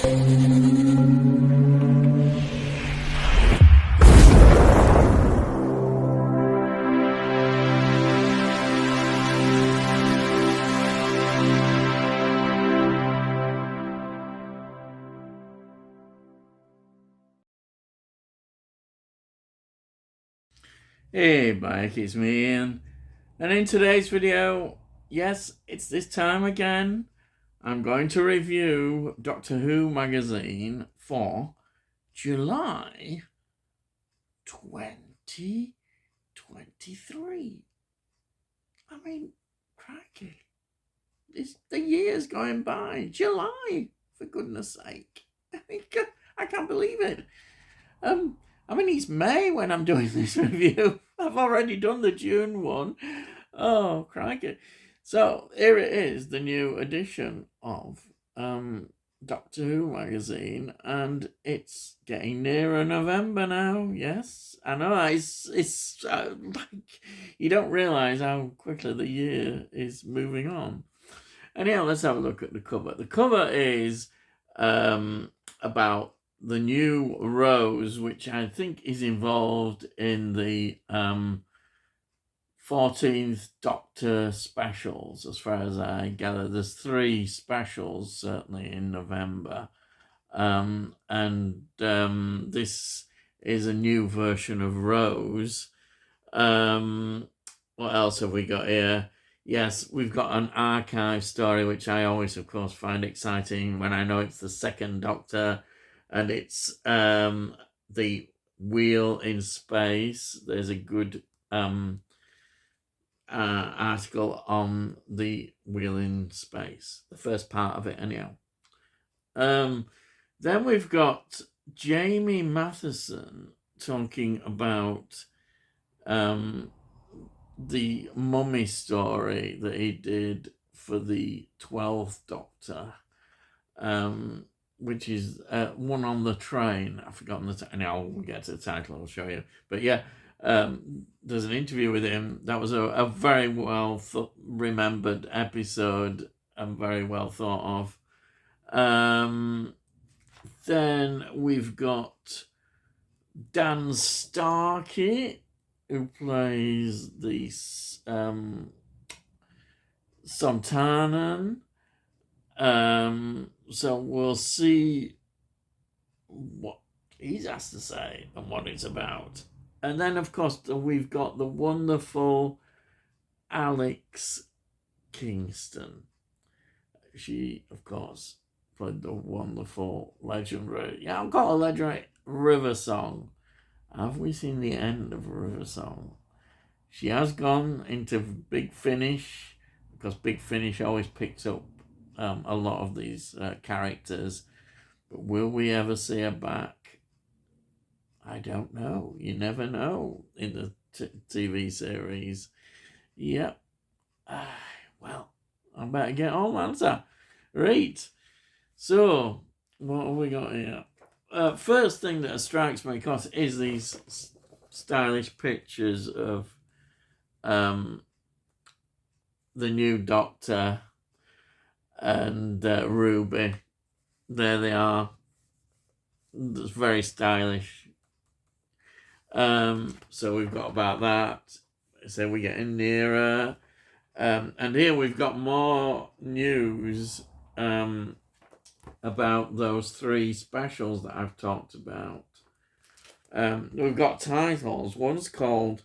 Hey Mike, it's me Ian. And in today's video, yes, it's this time again. I'm going to review Doctor Who magazine for July 2023. I mean, crikey. The year's going by. July, for goodness sake. I can't believe it. I mean, it's May when I'm doing this review. I've already done the June one. Oh, crikey. So here it is, the new edition of Doctor Who magazine, and it's getting nearer November now. Yes, I know. It's like you don't realise how quickly the year is moving on. Anyhow, let's have a look at the cover. The cover is about the new Rose, which I think is involved in the 14th Doctor specials, as far as I gather. There's 3 specials, certainly, in November. This is a new version of Rose. What else have we got here? Yes, we've got an archive story, which I always, of course, find exciting when I know it's the 2nd Doctor, and it's the Wheel in Space. There's a good article on the Wheel in Space, the first part of it, anyhow. Then we've got Jamie Matheson talking about the mummy story that he did for the 12th Doctor, which is One on the Train. I've forgotten the anyhow, we'll get to the title, I'll show you. But yeah, there's an interview with him. That was a very well remembered episode and very well thought of. Then we've got Dan Starkey, who plays the Sontaran. So we'll see what he has to say and what it's about. And then, of course, we've got the wonderful Alex Kingston. She, of course, played the wonderful legendary, I'll call it legendary, River Song. Have we seen the end of River Song? She has gone into Big Finish, because Big Finish always picks up a lot of these characters. But will we ever see her back? I don't know. You never know in the TV series. Yep. Well, I better get on, answer. Right. So, what have we got here? First thing that strikes me, of course, is these stylish pictures of the new Doctor and Ruby. There they are. It's very stylish. So we've got about that. So we're getting nearer. And here we've got more news about those 3 specials that I've talked about. We've got titles. One's called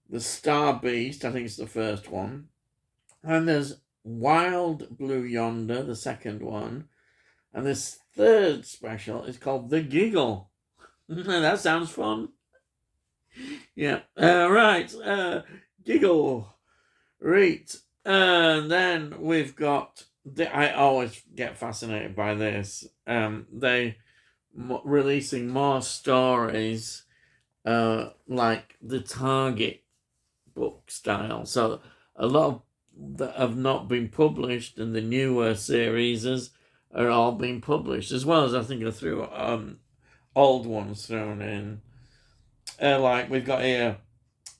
The Star Beast, I think it's the first one. And there's Wild Blue Yonder, the second one. And this 3rd special is called The Giggle. That sounds fun. Yeah. Right. Giggle. Right. And then we've got, I always get fascinated by this. They releasing more stories like the Target book style. So a lot of that have not been published, and the newer series are all being published, as well as I think a few old ones thrown in. Like we've got here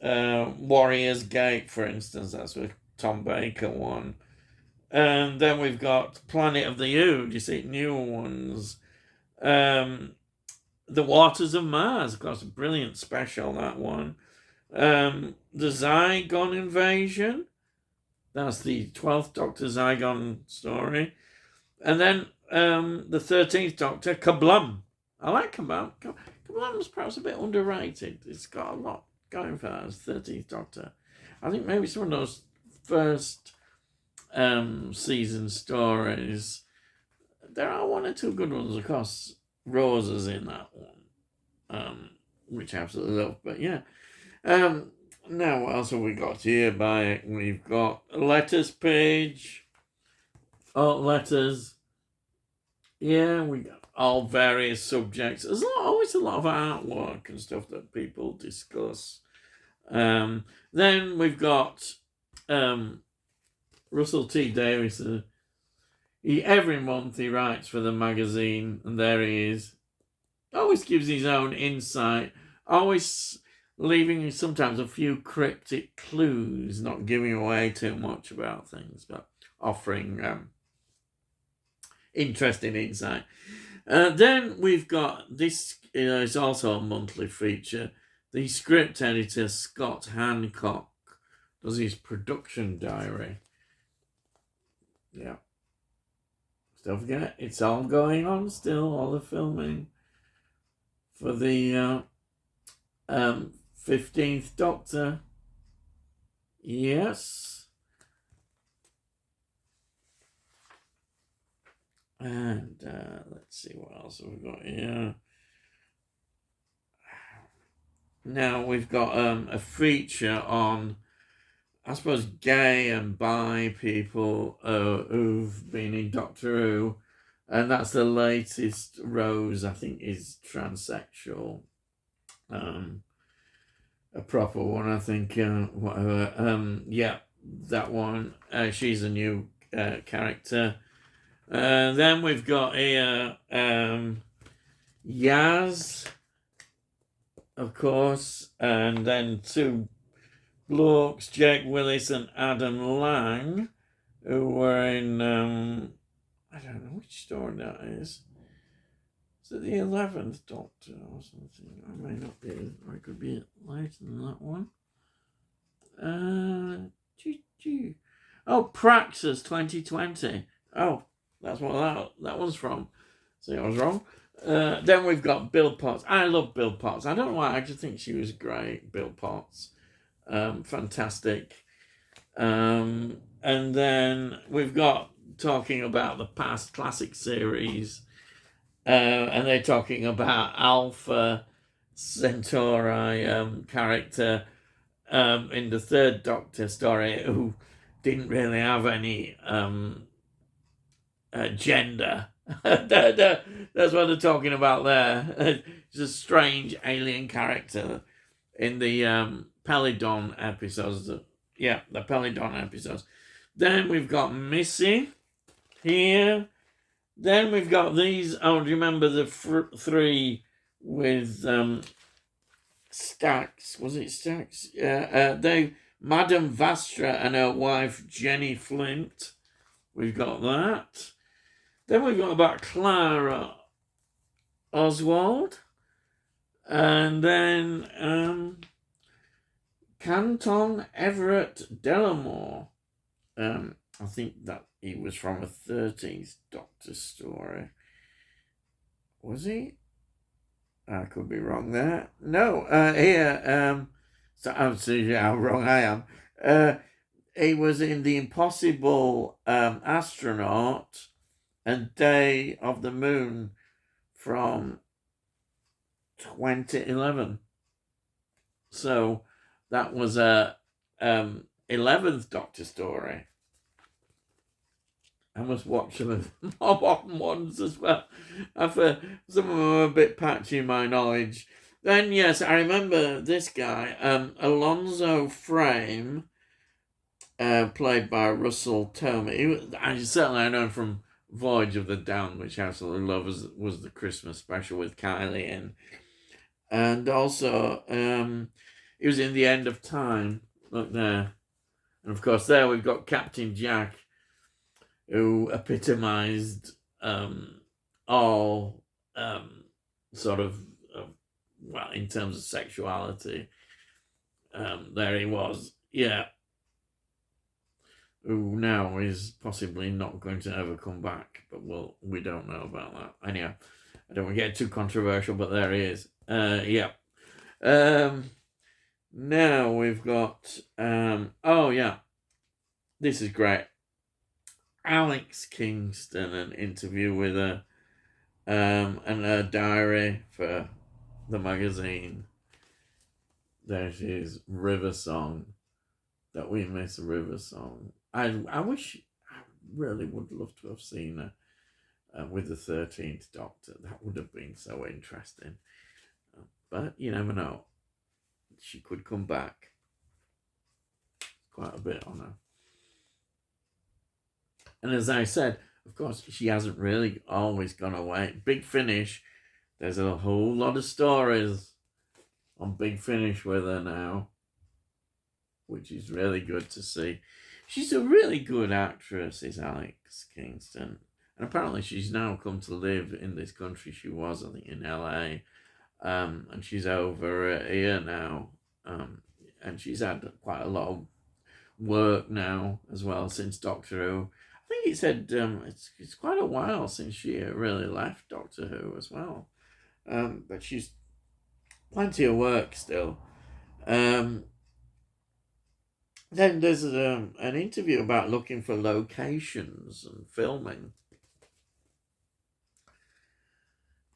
Warrior's Gate, for instance. That's with Tom Baker one. And then we've got Planet of the Ood, you see, newer ones. The Waters of Mars, of course, a brilliant special, that one. The Zygon Invasion, that's the 12th Doctor Zygon story. And then the 13th Doctor, Kablum. I like Kablum. Kablum's perhaps a bit underrated. It's got a lot going for that as 13th Doctor. I think maybe some of those first season stories, there are one or two good ones. Of course, Rosa's in that one, which I absolutely love. But yeah. Now, what else have we got here? We've got a letters page. Oh, letters. Yeah, we got all various subjects. There's always a lot of artwork and stuff that people discuss. Then we've got Russell T Davies. Every month he writes for the magazine, and there he is. Always gives his own insight. Always leaving sometimes a few cryptic clues, not giving away too much about things, but offering interesting insight. Then we've got this, it's also a monthly feature. The script editor, Scott Hancock, does his production diary. Yeah. Don't forget, it's all going on still, all the filming for the 15th Doctor. Yes. And let's see what else have we got here. Now we've got a feature on, I suppose, gay and bi people who've been in Doctor Who. And that's the latest. Rose, I think, is transsexual. A proper one, I think. Whatever. Yeah, that one. She's a new character. Then we've got here Yaz, of course, and then two blokes, Jake Willis and Adam Lang, who were in I don't know which story that is. Is it the 11th Doctor or something? I may not be. I could be later than that one. Oh, Praxis 2020. Oh, that's what that one's from. See, I was wrong. Then we've got Bill Potts. I love Bill Potts. I don't know why. I just think she was great, Bill Potts. Fantastic. And then we've got talking about the past classic series. And they're talking about Alpha Centauri character in the third Doctor story who didn't really have any gender. That's what they're talking about there. It's a strange alien character in the Peladon episodes. Yeah, the Peladon episodes. Then we've got Missy here. Then we've got these. Oh, do you remember the three with Stax? Was it Stax? They Madame Vastra and her wife Jenny Flint. We've got that. Then we've got about Clara Oswald. And then Canton Everett Delamore. I think that he was from a 13th Doctor story. Was he? I could be wrong there. No, here, so I'm seeing how wrong I am. He was in The Impossible Astronaut and Day of the Moon from 2011. So that was a 11th Doctor story. I must watch some of the more modern ones as well. Some of them are a bit patchy in my knowledge. Then, yes, I remember this guy, Alonzo Frame, played by Russell Tovey. I know him from Voyage of the Dawn, which I absolutely love, was the Christmas special with Kylie in. And also, he was in The End of Time. Look there. And of course, there we've got Captain Jack. who epitomised all sort of, well, in terms of sexuality. There he was, yeah, who now is possibly not going to ever come back, but we don't know about that. Anyhow, I don't want to get too controversial, but there he is. Yeah. Now we've got, oh yeah, this is great. Alex Kingston, an interview with her, and her diary for the magazine. There she is, River Song. That we miss River Song. I wish, I really would love to have seen her with the 13th Doctor. That would have been so interesting. But you never know. She could come back. Quite a bit on her. And as I said, of course, she hasn't really always gone away. Big Finish, there's a whole lot of stories on Big Finish with her now, which is really good to see. She's a really good actress, is Alex Kingston. And apparently she's now come to live in this country. She was, I think, in LA. And she's over here now. And she's had quite a lot of work now as well since Doctor Who. I think he said it's quite a while since she really left Doctor Who as well. But she's plenty of work still. Then there's an interview about looking for locations and filming.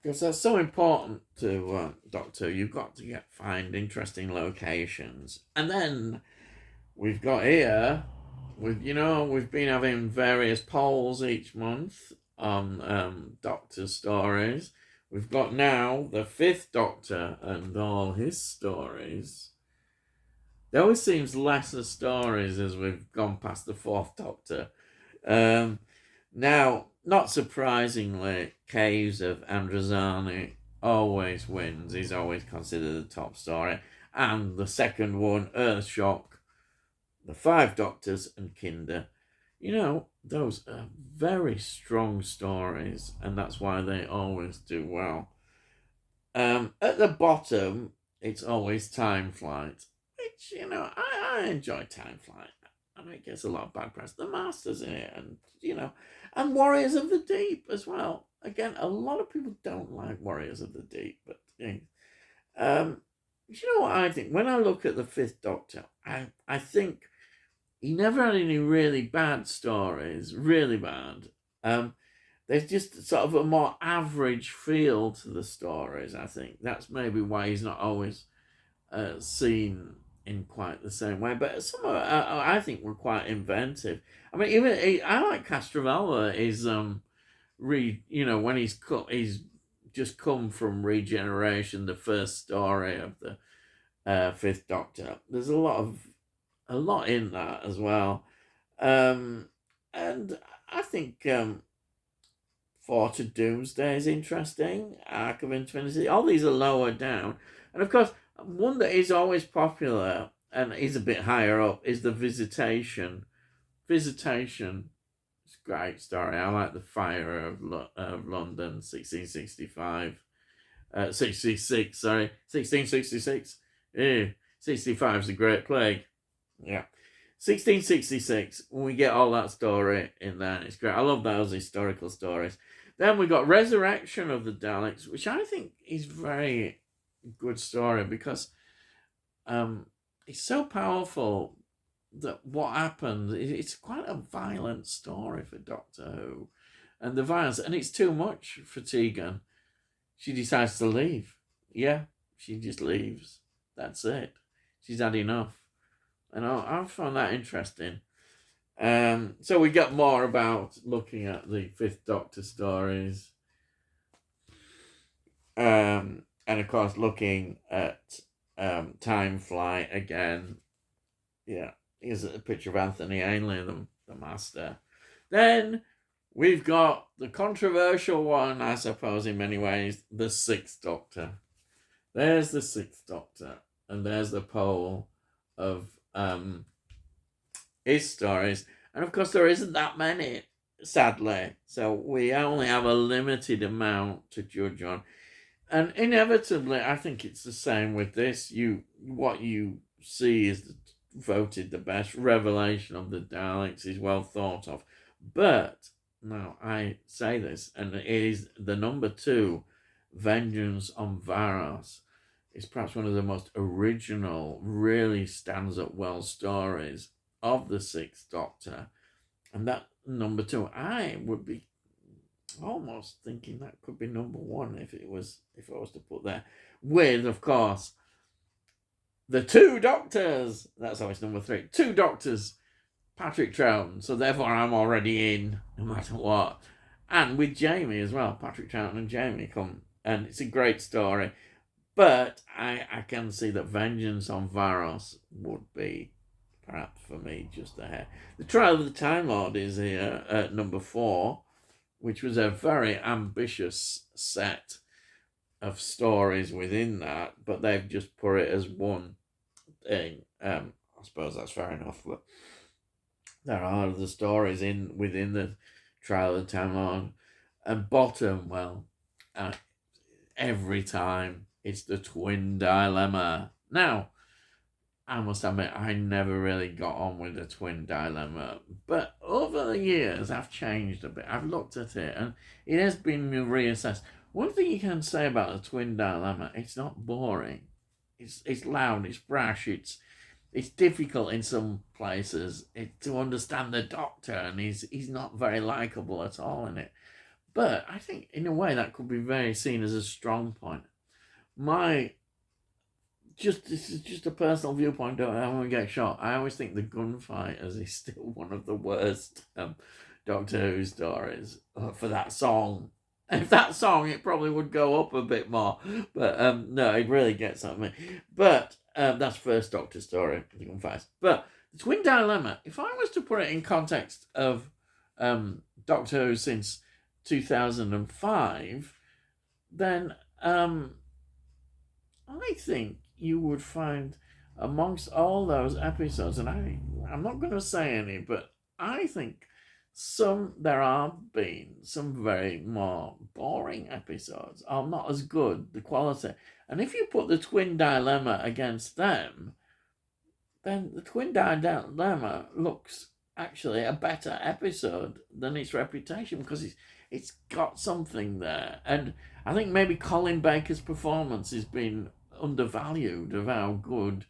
Because that's so important to Doctor Who. You've got to find interesting locations. And then we've got here, we've been having various polls each month on Doctor stories. We've got now the 5th Doctor and all his stories. There always seems lesser stories as we've gone past the 4th Doctor. Now, not surprisingly, Caves of Androzani always wins. He's always considered the top story. And the second one, Earthshock, the 5 Doctors, and Kinder. Those are very strong stories, and that's why they always do well. At the bottom, it's always Time Flight, which, I enjoy Time Flight. I mean, it gets a lot of bad press. The Master's in it, and, and Warriors of the Deep as well. Again, a lot of people don't like Warriors of the Deep, but, you know what I think? When I look at the 5th Doctor, I think he never had any really bad stories, really bad. There's just sort of a more average feel to the stories, I think. That's maybe why he's not always seen in quite the same way. But some of I think were quite inventive. I mean, I like Castrovalva is when he's just come from Regeneration, the first story of the 5th Doctor. There's a lot in that as well. And I think Fort of Doomsday is interesting. Arc of Infinity. All these are lower down. And of course, one that is always popular and is a bit higher up is the Visitation. Visitation is a great story. I like the Fire of London, 1665. 66, sorry. 1666. 65 is a Great Plague. Yeah. 1666, when we get all that story in there, it's great. I love those historical stories. Then we got Resurrection of the Daleks, which I think is very good story because it's so powerful that what happened, it's quite a violent story for Doctor Who. And the violence, and it's too much for Tegan. She decides to leave. Yeah, she just leaves. That's it. She's had enough. And I found that interesting. So we got more about looking at the 5th Doctor stories. And of course, looking at Time Flight again. Yeah, here's a picture of Anthony Ainley, the Master. Then we've got the controversial one, I suppose, in many ways, the 6th Doctor. There's the 6th Doctor. And there's the poll of his stories. And of course, there isn't that many. sadly. So we only have a limited amount to judge on. And inevitably, I think it's the same with this. What you see is voted the best. Revelation of the Daleks is well thought of. But now I say this, and it is the number two, Vengeance on Varos, is perhaps one of the most original, really stands up well stories of the Sixth Doctor. And that number two, I would be almost thinking that could be number one if I was to put there. With, of course, the two doctors. That's always number three. Two doctors, Patrick Troughton. So therefore I'm already in, no matter what. And with Jamie as well. Patrick Troughton and Jamie come. And it's a great story. But I can see that Vengeance on Varos would be, perhaps for me, just ahead. The Trial of the Time Lord is here at number 4, which was a very ambitious set of stories within that, but they've just put it as one thing. I suppose that's fair enough, but there are other stories within the Trial of the Time Lord. And bottom, well, every time it's the Twin Dilemma. Now, I must admit, I never really got on with the Twin Dilemma, but over the years, I've changed a bit. I've looked at it, and it has been reassessed. One thing you can say about the Twin Dilemma, it's not boring. It's loud, it's brash, it's difficult in some places to understand the Doctor, and he's not very likable at all in it. But I think, in a way, that could be very seen as a strong point. This is just a personal viewpoint. Don't I want to get shot? I always think the gunfighters is still one of the worst Doctor Who stories for that song. If that song, it probably would go up a bit more. But no, it really gets at me. But that's first Doctor story, the gunfighters. But the Twin Dilemma, if I was to put it in context of Doctor Who since 2005, then I think you would find amongst all those episodes, and I'm not going to say any, but I think there have been some very more boring episodes, or not as good, the quality. And if you put the Twin Dilemma against them, then the Twin Dilemma looks actually a better episode than its reputation, because it's got something there. And I think maybe Colin Baker's performance has been undervalued of how good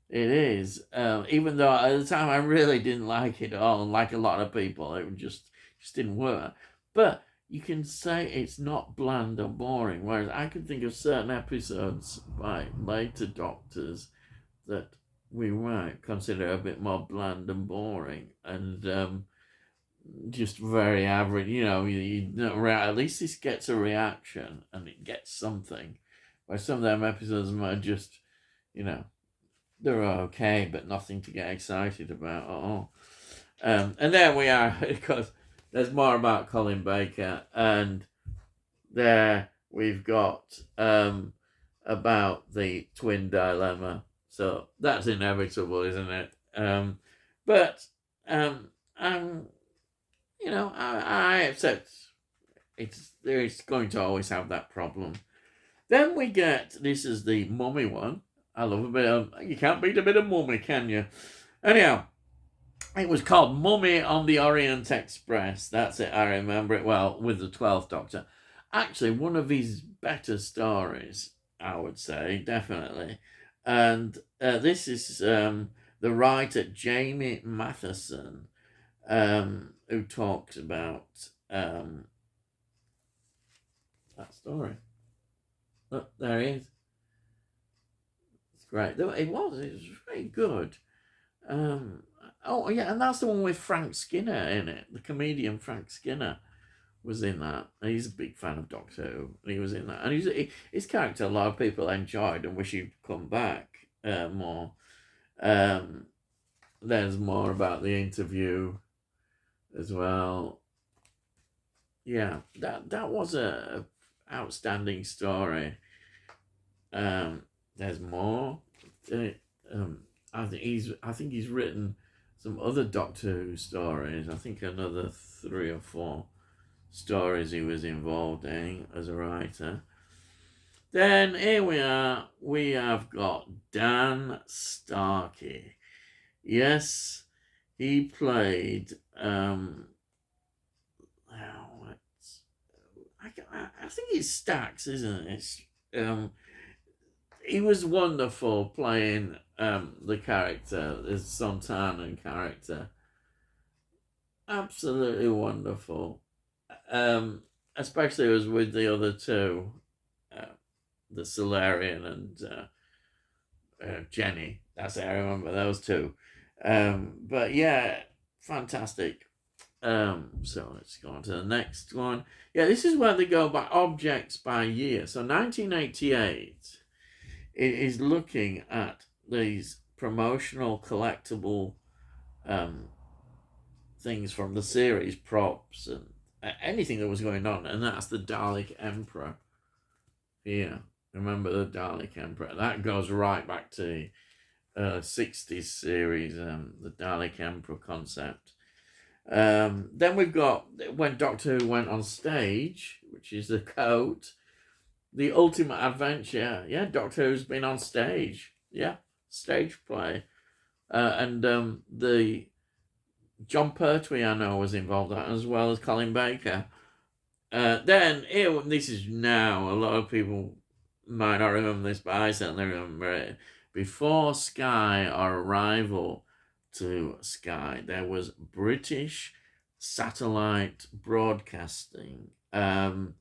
it is. Even though at the time I really didn't like it at all, and like a lot of people, it just didn't work. But you can say it's not bland or boring, whereas I can think of certain episodes by later Doctors that we might consider a bit more bland and boring, and just very average. At least this gets a reaction and it gets something. Where some of them episodes might just, they're okay, but nothing to get excited about at all. And there we are, because there's more about Colin Baker, and there we've got about the Twin Dilemma. So that's inevitable, isn't it? But I accept it's going to always have that problem. Then we get, this is the Mummy one. I love a bit of, you can't beat a bit of Mummy, can you? Anyhow, it was called Mummy on the Orient Express. That's it, I remember it well, with the 12th Doctor. Actually, one of his better stories, I would say, definitely. And this is the writer Jamie Matheson, who talks about that story. Look, there he is. It's great. It was very good. Oh, yeah, and that's the one with Frank Skinner in it. The comedian Frank Skinner was in that. He's a big fan of Doctor Who. He was in that. And his character, a lot of people enjoyed and wish he'd come back more. There's more about the interview as well. Yeah, that was a outstanding story. There's more. I think he's written some other Doctor Who stories. I think another 3 or 4 stories he was involved in as a writer. Then here we are. We have got Dan Starkey. Yes, he played. I think it's Stax, isn't it? He was wonderful playing the character, the Sontanan character. Absolutely wonderful. Especially as with the other two, the Solarian and Jenny. That's it, I remember those two. But yeah, fantastic. So let's go on to the next one. Yeah, this is where they go by objects by year. So 1988, it is looking at these promotional collectible things from the series, props and anything that was going on, and that's the Dalek Emperor here. Remember the Dalek Emperor? That goes right back to 60s series, the Dalek Emperor concept. Then we've got when Doctor Who went on stage, which is the coat, the Ultimate Adventure. Yeah, Doctor Who's been on stage. Yeah, stage play. And the John Pertwee, I know, was involved in that, as well as Colin Baker. Then, here, this is now, a lot of people might not remember this, but I certainly remember it. Before Sky, our arrival to Sky, there was British Satellite Broadcasting. And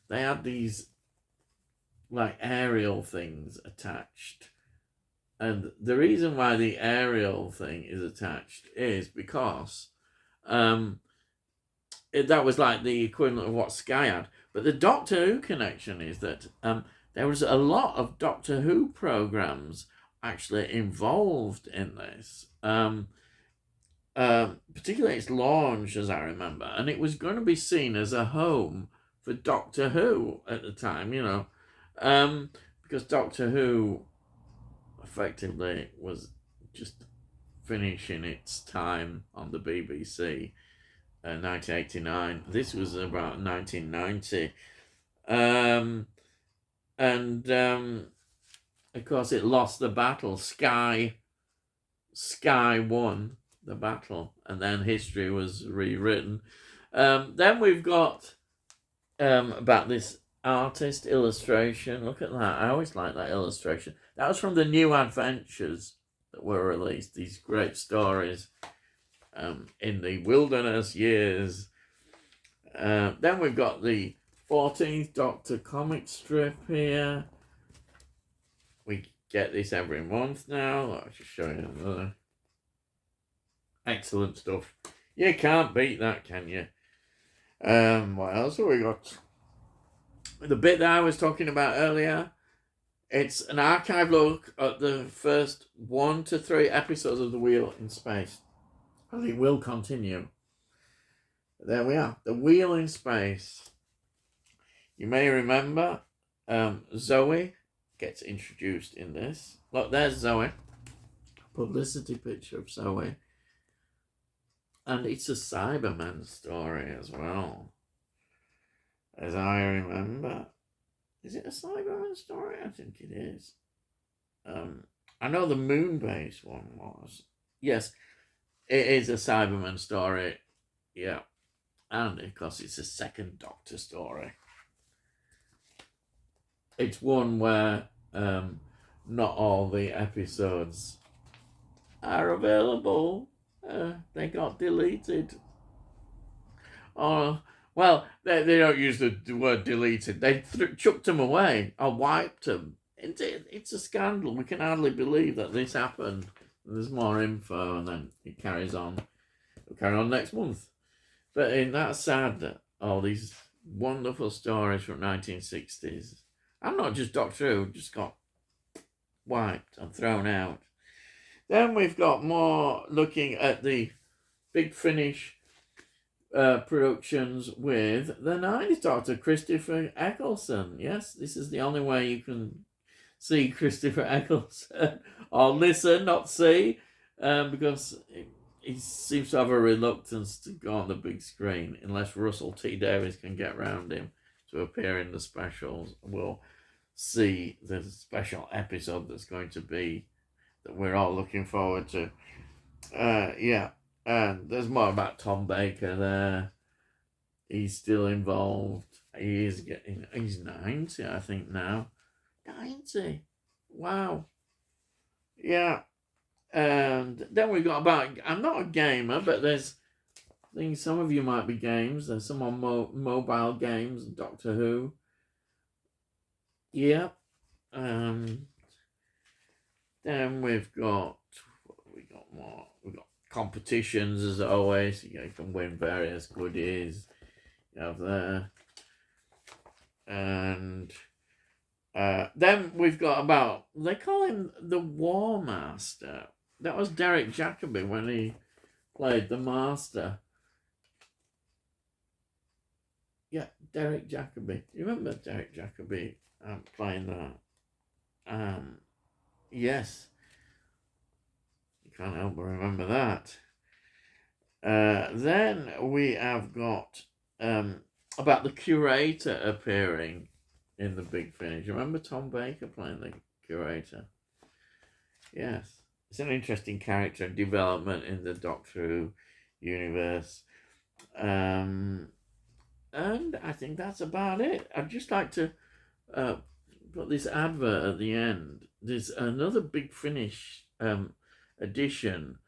they had these like aerial things attached. And the reason why the aerial thing is attached is because that was like the equivalent of what Sky had. But the Doctor Who connection is that there was a lot of Doctor Who programs actually involved in this. Particularly its launch, as I remember. And it was going to be seen as a home for Doctor Who at the time, you know. Because Doctor Who effectively was just finishing its time on the BBC, 1989. This was about 1990. Of course, it lost the battle. Sky won the battle, and then history was rewritten. Then we've got about this artist illustration. Look at that. I always like that illustration. That was from the New Adventures that were released. These great stories in the wilderness years. Then we've got the 14th Doctor comic strip here. We get this every month now. I'll just show you another. Excellent stuff. You can't beat that, can you? What else have we got? The bit that I was talking about earlier, it's an archive look at the first 1 to 3 episodes of The Wheel in Space. And it will continue. There we are. The Wheel in Space. You may remember Zoe gets introduced in this. Look, there's Zoe. Publicity picture of Zoe. And it's a Cyberman story as well, as I remember. Is it a Cyberman story? I think it is. I know the Moonbase one was. Yes, it is a Cyberman story. Yeah. And of course it's a second Doctor story. It's one where not all the episodes are available. They got deleted. Well, they don't use the word deleted. They chucked them away or wiped them. It's a scandal. We can hardly believe that this happened. There's more info, and then it carries on. We'll carry on next month. But that's sad that all these wonderful stories from 1960s, and not just Doctor Who, just got wiped and thrown out. Then we've got more looking at the Big Finish productions with the 90s Doctor, Christopher Eccleston. Yes, this is the only way you can see Christopher Eccleston, or listen, not see. because he seems to have a reluctance to go on the big screen unless Russell T Davies can get round him to appear in the specials. We'll see the special episode that's going to be that we're all looking forward to. Yeah, and there's more about Tom Baker there. He's still involved. He's 90, I think, now. 90. Wow. Yeah. And then we got about, I'm not a gamer, but I think some of you might be games. There's some on mobile games, Doctor Who. Yeah. Then we've got more. We've got competitions as always. You can win various goodies. You have there. And then we've got about, they call him the War Master. That was Derek Jacobi when he played the Master. Yeah, Derek Jacobi. You remember Derek Jacobi playing that? Yes. You can't help but remember that. Then we have got about the Curator appearing in the Big Finish. Remember Tom Baker playing the Curator? Yes. It's an interesting character development in the Doctor Who universe. And I think that's about it. I'd just like to put this advert at the end. There's another Big Finish edition,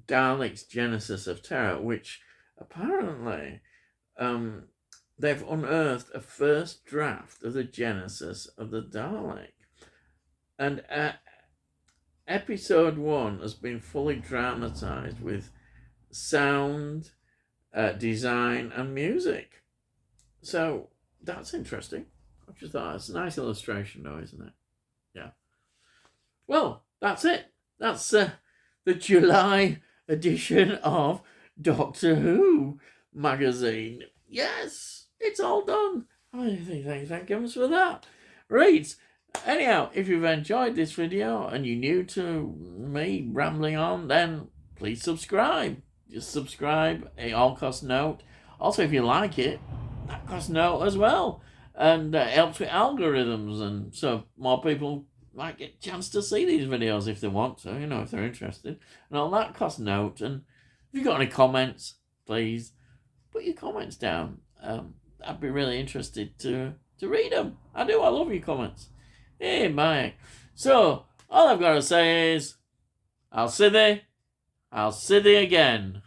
Daleks Genesis of Terror, which apparently they've unearthed a first draft of the Genesis of the Dalek. And episode 1 has been fully dramatized with sound, design, and music. So that's interesting. I just thought it's a nice illustration, though, isn't it? Yeah. Well, that's it. That's the July edition of Doctor Who magazine. Yes, it's all done. Thank goodness for that. Right. Anyhow, if you've enjoyed this video and you're new to me rambling on, then please subscribe. Just subscribe, a all-cost note. Also, if you like it, that costs note as well. And it helps with algorithms, and so more people might get a chance to see these videos if they want to, if they're interested. And all that costs note. And if you've got any comments, please put your comments down. I'd be really interested to read them. I love your comments. Hey, bye. So, all I've got to say is, I'll see thee again.